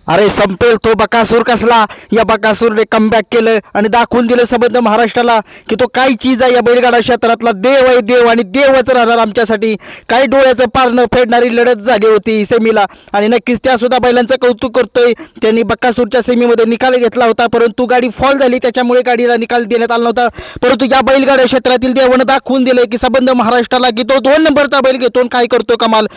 अरे संपेल तो बकासूर कसला. या बकासूरने कमबॅक केलं आणि दाखवून दिलं संबंध महाराष्ट्राला की तो काय चीज आहे. या बैलगाडा क्षेत्रातला देव आहे देव आणि देवच राहणार आमच्यासाठी. काही डोळ्याचं पारणं फेडणारी लढत झाली होती सेमीला आणि नक्कीच त्यासुद्धा बैलांचं कौतुक करतोय. त्यांनी बकासूरच्या सेमीमध्ये निकाल घेतला होता परंतु गाडी फॉल झाली त्याच्यामुळे गाडीला निकाल देण्यात आला नव्हता. परंतु या बैलगाडा क्षेत्रातील देवानं दाखवून दिलं की संबंध महाराष्ट्राला की तो 2 नंबरचा बैल घेतो आणि काय करतो कमाल.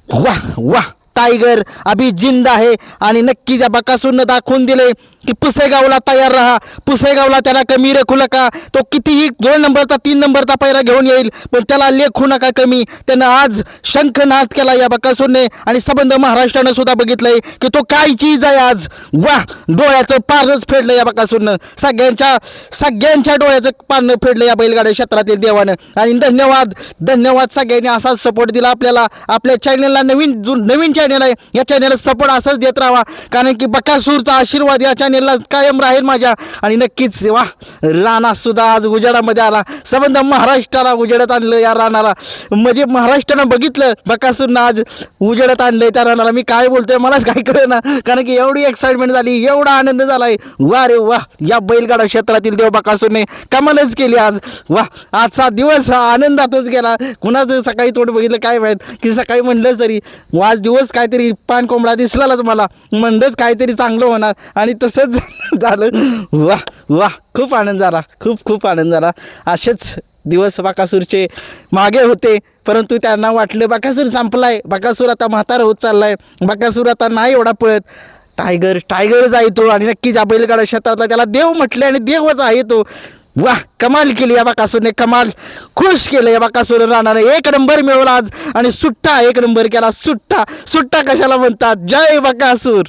वाह वाह टायगर अभी जिंदा आहे आणि नक्कीच या बकासूरनं दाखवून दिले की पुसेगावला तयार राहा. पुसेगावला त्याला कमी रेखू नका. तो कितीही 2 नंबरचा 3 नंबरचा पैरा घेऊन येईल पण त्याला लेखू नका कमी. त्यानं आज शंखनाद केला या बकासूरने आणि संबंध महाराष्ट्रानं सुद्धा बघितलंय की तो काय चीज आहे आज. वाह डोळ्याचं पारच फेडलं या बकासूरनं. सगळ्यांच्या डोळ्याचं पारणं फेडलं या बैलगाड्या क्षेत्रातील देवानं. आणि धन्यवाद धन्यवाद सगळ्यांनी असाच सपोर्ट दिला आपल्याला. आपल्या चॅनलला नवीन चॅनल आहे या चॅनलला सपोर्ट असाच देत राहा कारण की बकासूरचा आशीर्वाद या चॅनलला कायम राहील माझ्या. आणि नक्कीच वा राणा सुद्धा आज उजेडामध्ये आला. संबंध महाराष्ट्राला उजेडात आणलं या राणाला. म्हणजे महाराष्ट्रानं बघितलं बकासूरनं आज उजेडात आणलंय त्या राणाला. मी काय बोलतोय मलाच काय कळेना कारण की एवढी एक्साइटमेंट झाली एवढा आनंद झालाय. वा रे वा या बैलगाडा क्षेत्रातील देव बकासूरने कमालच केली आज. वा आजचा दिवस हा आनंदातच गेला. कुणाचं सकाळी तोंड बघितलं काय माहीत की सकाळी म्हणलं तरी आज दिवस काहीतरी पान कोंबडा दिसलाच मला. म्हणलंच काहीतरी चांगलं होणार आणि तसंच झालं. वा वा खूप आनंद झाला. खूप आनंद झाला. असेच दिवस बकासूरचे मागे होते परंतु त्यांना वाटलं बकासूर संपलाय. बकासूर आता म्हातारा होत चाललाय. बकासूर आता नाही एवढा पळत. टायगरच आहे तो आणि नक्कीच या बैलगाडा क्षेत्रातला त्याला देव म्हटले आणि देवच आहे तो. वाह कमाल केली या बकासूरने. कमाल खुश केलं या बकासूर राहणार. 1 नंबर मिळवला आज आणि सुट्टा 1 नंबर केला. सुट्टा कशाला म्हणतात. जय बकासूर.